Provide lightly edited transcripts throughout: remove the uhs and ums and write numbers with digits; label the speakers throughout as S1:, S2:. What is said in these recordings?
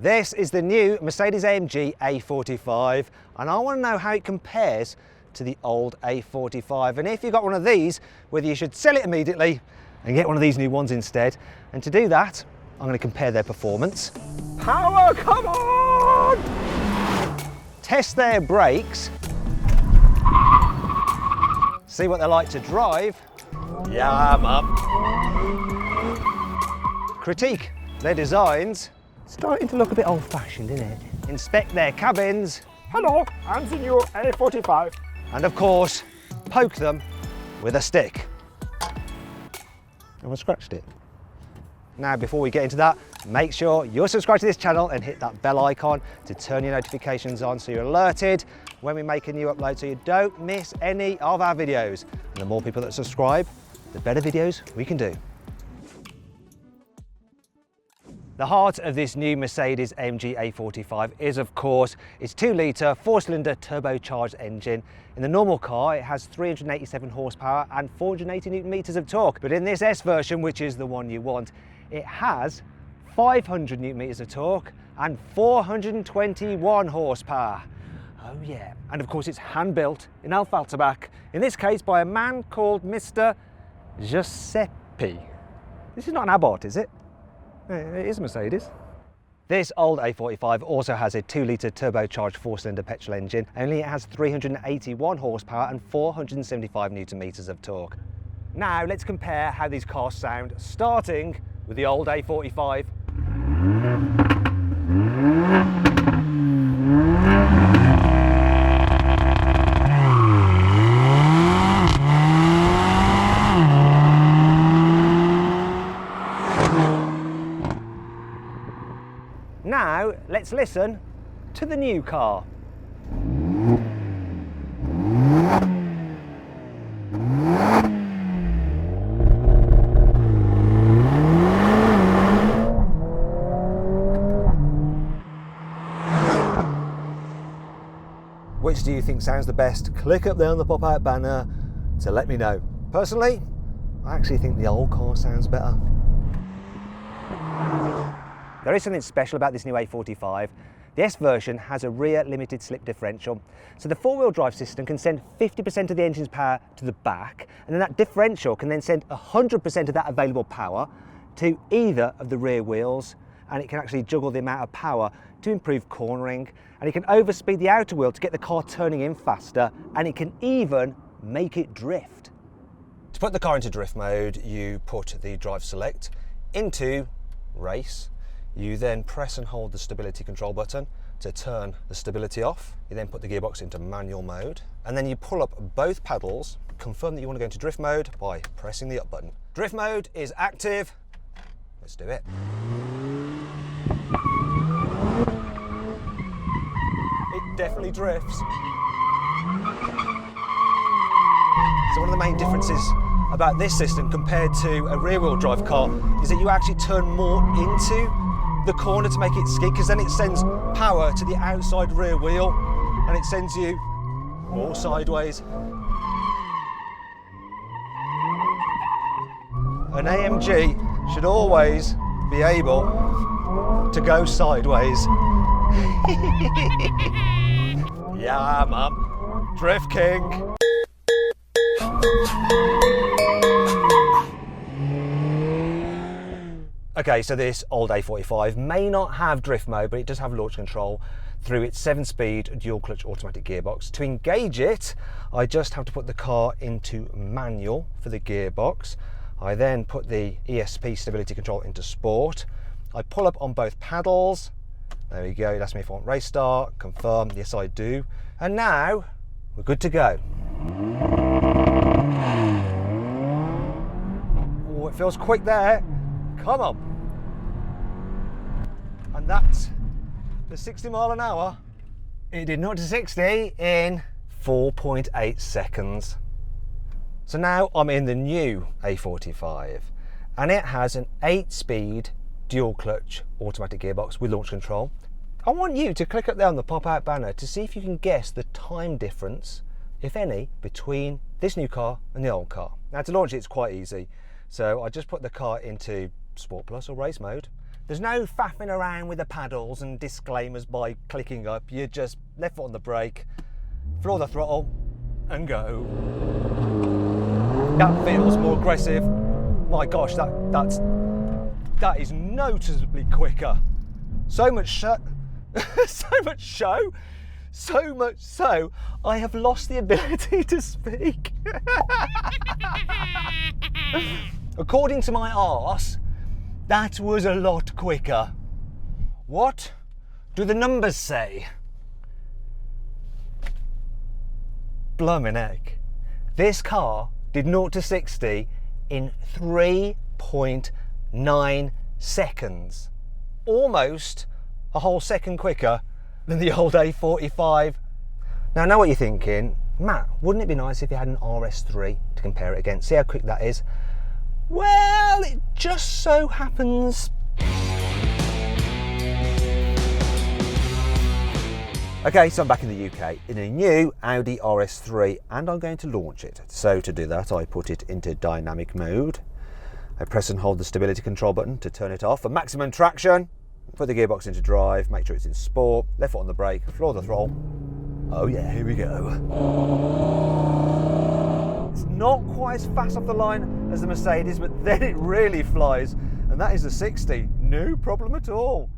S1: This is the new Mercedes AMG A45 and I want to know how it compares to the old A45, and if you've got one of these, whether you should sell it immediately and get one of these new ones instead. And to do that, I'm going to compare their performance. Power, come on! Test their brakes. See what they're like to drive. Yeah, mum. Critique their designs. Starting to look a bit old-fashioned, isn't it? Inspect their cabins.
S2: Hello, I'm the new A45.
S1: And of course, poke them with a stick. Have I scratched it? Now, before we get into that, make sure you're subscribed to this channel and hit that bell icon to turn your notifications on so you're alerted when we make a new upload so you don't miss any of our videos. And the more people that subscribe, the better videos we can do. The heart of this new Mercedes AMG A45 is, of course, its 2-litre 4-cylinder turbocharged engine. In the normal car, it has 387 horsepower and 480 Newton meters of torque. But in this S version, which is the one you want, it has 500 Newton meters of torque and 421 horsepower. Oh yeah. And of course, it's hand-built in hاتشباك, in this case by a man called Mr. Giuseppe. This is not an Abarth, is it? It is Mercedes. This old A45 also has a 2-litre turbocharged 4-cylinder petrol engine, only it has 381 horsepower and 475 Newton meters of torque. Now let's compare how these cars sound, starting with the old A45. Now, let's listen to the new car. Which do you think sounds the best? Click up there on the pop-out banner to let me know. Personally, I actually think the old car sounds better. There is something special about this new A45. The S version has a rear limited slip differential, so the 4-wheel drive system can send 50% of the engine's power to the back, and then that differential can then send 100% of that available power to either of the rear wheels, and it can actually juggle the amount of power to improve cornering, and it can overspeed the outer wheel to get the car turning in faster, and it can even make it drift. To put the car into drift mode, you put the drive select into race. You then press and hold the stability control button to turn the stability off. You then put the gearbox into manual mode, and then you pull up both pedals, confirm that you want to go into drift mode by pressing the up button. Drift mode is active. Let's do it. It definitely drifts. So one of the main differences about this system compared to a rear-wheel drive car is that you actually turn more into the corner to make it skid, because then it sends power to the outside rear wheel and it sends you more sideways. An AMG should always be able to go sideways. Yeah, mum. Drift king. Okay, so this old A45 may not have drift mode, but it does have launch control through its 7-speed dual clutch automatic gearbox. To engage it, I just have to put the car into manual for the gearbox. I then put the ESP stability control into sport. I pull up on both pedals. There we go, it asks me if I want race start, confirm, yes I do. And now, we're good to go. Oh, it feels quick there. Come on. And that's the 60 mile an hour. It did 0 to 60 in 4.8 seconds. So now I'm in the new A45 and it has an 8-speed dual clutch automatic gearbox with launch control. I want you to click up there on the pop-out banner to see if you can guess the time difference, if any, between this new car and the old car. Now to launch it's quite easy. So I just put the car into Sport Plus or race mode, There's no faffing around with the paddles and disclaimers by clicking up. You just left foot on the brake, floor the throttle and go. That feels more aggressive. My gosh, that is noticeably quicker. So much so, so much so, I have lost the ability to speak. According to my arse, that was a lot quicker. What do the numbers say? Bloomin' heck. This car did 0 to 60 in 3.9 seconds. Almost a whole second quicker than the old A45. Now I know what you're thinking, Matt, wouldn't it be nice if you had an RS3 to compare it against? See how quick that is? Well, it just so happens. Okay, so I'm back in the UK in a new Audi RS3 and I'm going to launch it. So to do that, I put it into dynamic mode. I press and hold the stability control button to turn it off for maximum traction. Put the gearbox into drive, make sure it's in sport, left foot on the brake, floor the throttle. Oh yeah, here we go. It's not quite as fast off the line as the Mercedes, but then it really flies. And that is a 60, no problem at all.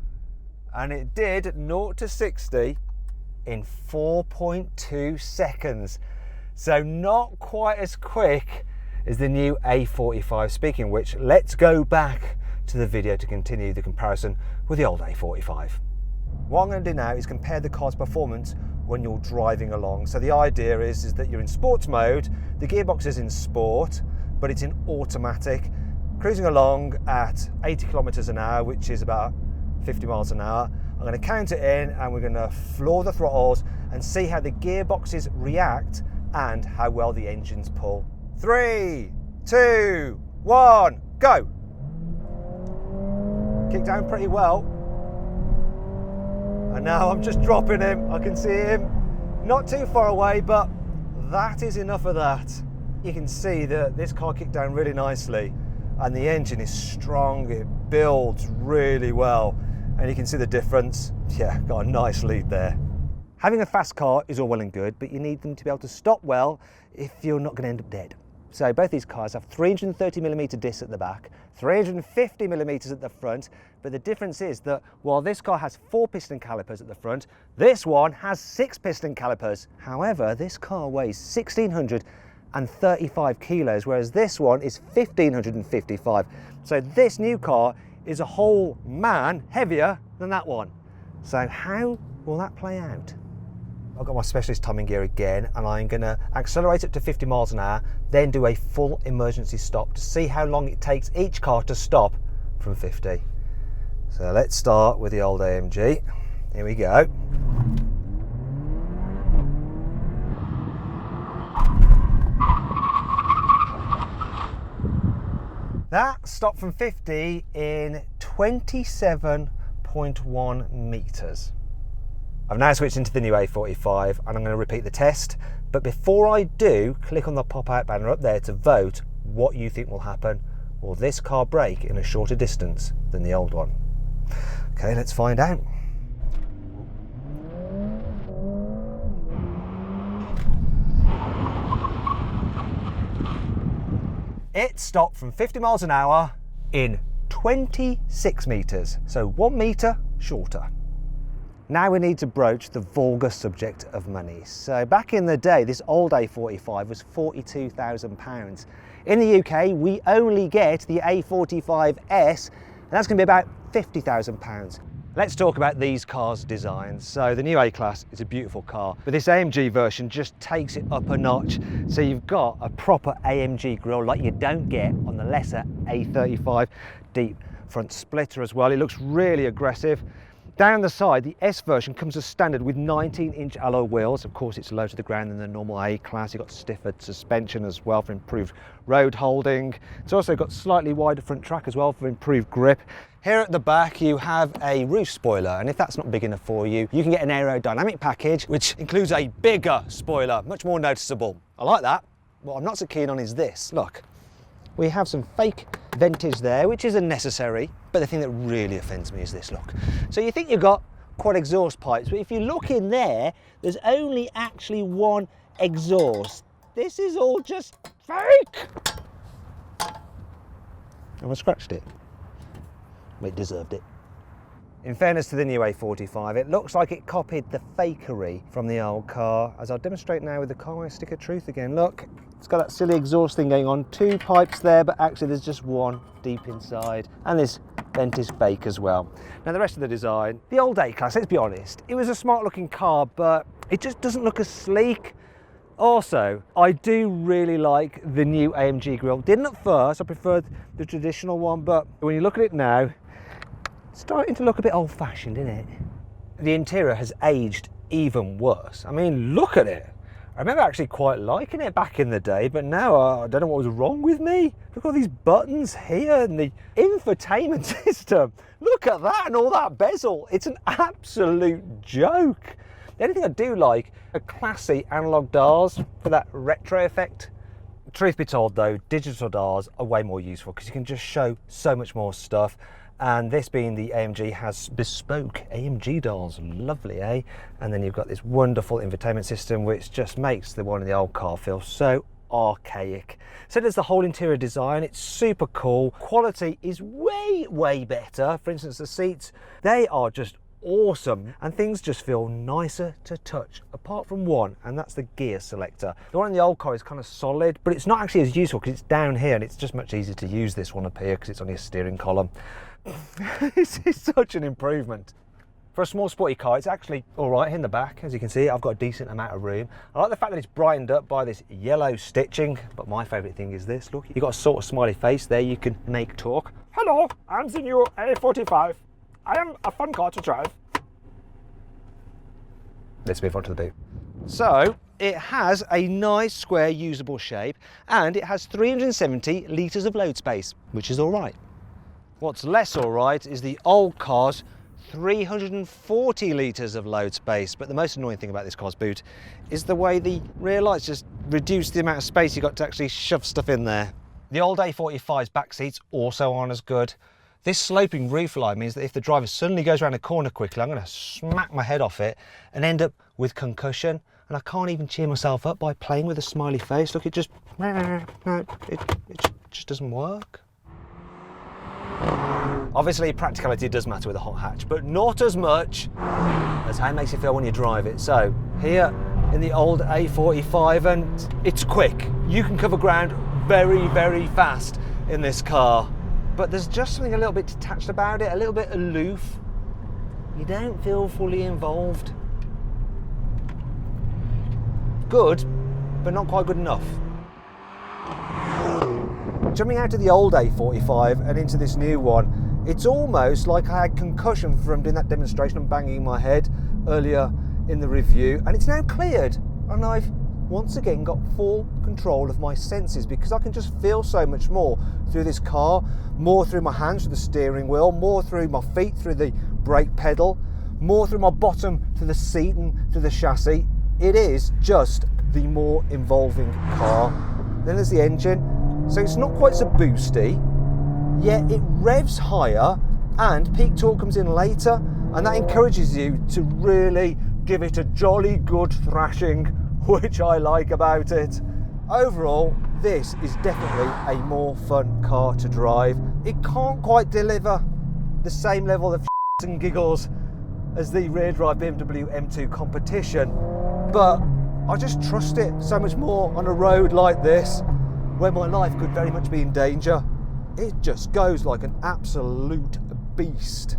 S1: And it did 0 to 60 in 4.2 seconds. So not quite as quick as the new A45. Speaking of which, let's go back to the video to continue the comparison with the old A45. What I'm going to do now is compare the car's performance when you're driving along. So the idea is that you're in sports mode, the gearbox is in sport, but it's in automatic, cruising along at 80 kilometers an hour, which is about 50 miles an hour. I'm going to count it in and we're going to floor the throttles and see how the gearboxes react and how well the engines pull. 3, 2, 1, go! Kicked down pretty well. And now I'm just dropping him. I can see him not too far away, but that is enough of that. You can see that this car kicked down really nicely and the engine is strong. It builds really well. And you can see the difference. Yeah, got a nice lead there. Having a fast car is all well and good, but you need them to be able to stop well if you're not going to end up dead. So both these cars have 330mm discs at the back, 350mm at the front, but the difference is that while this car has 4 piston calipers at the front, this one has 6 piston calipers. However, this car weighs 1,635 kilos, whereas this one is 1,555. So this new car is a whole man heavier than that one. So how will that play out? I've got my specialist timing gear again and I'm going to accelerate up to 50 miles an hour, then do a full emergency stop to see how long it takes each car to stop from 50. So let's start with the old AMG. Here we go. That stopped from 50 in 27.1 meters. I've now switched into the new A45 and I'm going to repeat the test, but before I do, click on the pop-out banner up there to vote what you think will happen. Will this car brake in a shorter distance than the old one? Okay, let's find out. It stopped from 50 miles an hour in 26 meters, so 1 meter shorter. Now we need to broach the vulgar subject of money. So back in the day, this old A45 was £42,000. In the UK, we only get the A45 S, and that's going to be about £50,000. Let's talk about these cars' designs. So the new A-Class is a beautiful car, but this AMG version just takes it up a notch. So you've got a proper AMG grille like you don't get on the lesser A35, deep front splitter as well. It looks really aggressive. Down the side, the S version comes as standard with 19-inch alloy wheels. Of course, it's lower to the ground than the normal A-Class. You've got stiffer suspension as well for improved road holding. It's also got slightly wider front track as well for improved grip. Here at the back, you have a roof spoiler, and if that's not big enough for you, you can get an aerodynamic package, which includes a bigger spoiler, much more noticeable. I like that. What I'm not so keen on is this. Look, We have some fake ventage there, which is unnecessary, but the thing that really offends me is this, look. So you think you've got quad exhaust pipes, but if you look in there, there's only actually one exhaust. This is all just fake. Have I scratched it? Well, it deserved it. In fairness to the new A45, it looks like it copied the fakery from the old car, as I'll demonstrate now with the car stick of truth again. Look, it's got that silly exhaust thing going on, two pipes there, but actually there's just one deep inside, and this vent is fake as well. Now the rest of the design, the old A-Class, let's be honest, it was a smart looking car, but it just doesn't look as sleek. Also, I do really like the new AMG grille. Didn't at first, I preferred the traditional one, but when you look at it now, it's starting to look a bit old-fashioned, isn't it? The interior has aged even worse. I mean, look at it. I remember actually quite liking it back in the day, but now I don't know what was wrong with me. Look at all these buttons here and the infotainment system. Look at that and all that bezel. It's an absolute joke. The only thing I do like are classy analog dials for that retro effect. Truth be told though, digital dials are way more useful because you can just show so much more stuff. And this being the AMG has bespoke AMG dials, lovely, eh? And then you've got this wonderful infotainment system which just makes the one in the old car feel so archaic. So does the whole interior design. It's super cool. Quality is way better. For instance, the seats, they are just awesome, and things just feel nicer to touch, apart from one, and that's the gear selector. The one in the old car is kind of solid, but it's not actually as useful because it's down here, and it's just much easier to use this one up here because it's on your steering column. This is such an improvement. For a small sporty car, it's actually all right in the back. As you can see, I've got a decent amount of room. I like the fact that it's brightened up by this yellow stitching, but my favourite thing is this. Look, you've got a sort of smiley face there. You can make talk.
S2: Hello, I'm the new A45. I am a fun car to drive.
S1: Let's move on to the boot. So, it has a nice square usable shape, and it has 370 litres of load space, which is all right. What's less all right is the old car's 340 litres of load space, but the most annoying thing about this car's boot is the way the rear lights just reduce the amount of space you've got to actually shove stuff in there. The old A45's back seats also aren't as good. This sloping roof line means that if the driver suddenly goes around a corner quickly, I'm going to smack my head off it and end up with concussion, and I can't even cheer myself up by playing with a smiley face. Look, it just doesn't work. Obviously, practicality does matter with a hot hatch, but not as much as how it makes you feel when you drive it. So here in the old A45, and it's quick. You can cover ground very fast in this car, but there's just something a little bit detached about it, a little bit aloof. You don't feel fully involved. Good, but not quite good enough. Jumping out of the old A45 and into this new one, it's almost like I had concussion from doing that demonstration and banging my head earlier in the review, and it's now cleared, and I've once again got full control of my senses because I can just feel so much more through this car, more through my hands through the steering wheel, more through my feet through the brake pedal, more through my bottom to the seat and to the chassis. It is just the more involving car. Then there's the engine. So it's not quite so boosty, yet it revs higher, and peak torque comes in later, and that encourages you to really give it a jolly good thrashing, which I like about it. Overall, this is definitely a more fun car to drive. It can't quite deliver the same level of and giggles as the rear drive BMW M2 competition, but I just trust it so much more on a road like this, where my life could very much be in danger. It just goes like an absolute beast.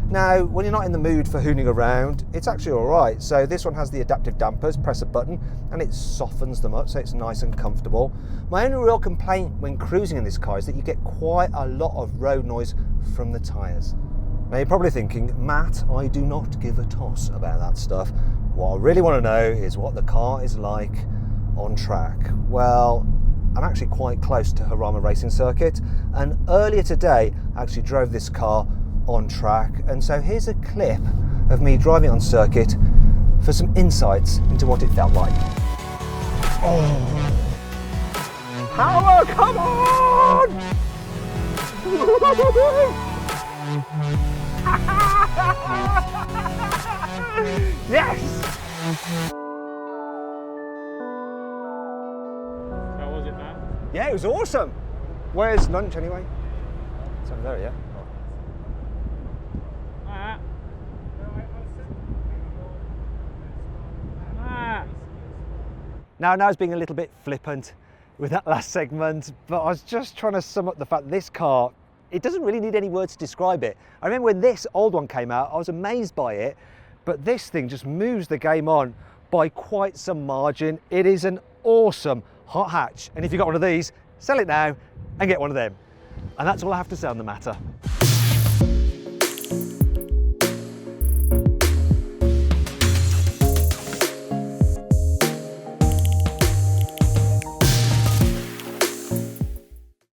S1: Now, when you're not in the mood for hooning around, it's actually all right. So this one has the adaptive dampers, press a button, and it softens them up so it's nice and comfortable. My only real complaint when cruising in this car is that you get quite a lot of road noise from the tyres. Now you're probably thinking, Matt, I do not give a toss about that stuff. What I really want to know is what the car is like on track. Well, I'm actually quite close to Harama Racing Circuit, and earlier today I actually drove this car on track, and so here's a clip of me driving on circuit for some insights into what it felt like. Oh. Power, come on! Yes!
S3: How was it, man?
S1: Yeah, it was awesome. Where's lunch anyway? It's over there, yeah? Now, I was being a little bit flippant with that last segment, but I was just trying to sum up the fact this car, it doesn't really need any words to describe it. I remember when this old one came out, I was amazed by it, but this thing just moves the game on by quite some margin. It is an awesome hot hatch, and if you've got one of these, sell it now and get one of them. And that's all I have to say on the matter.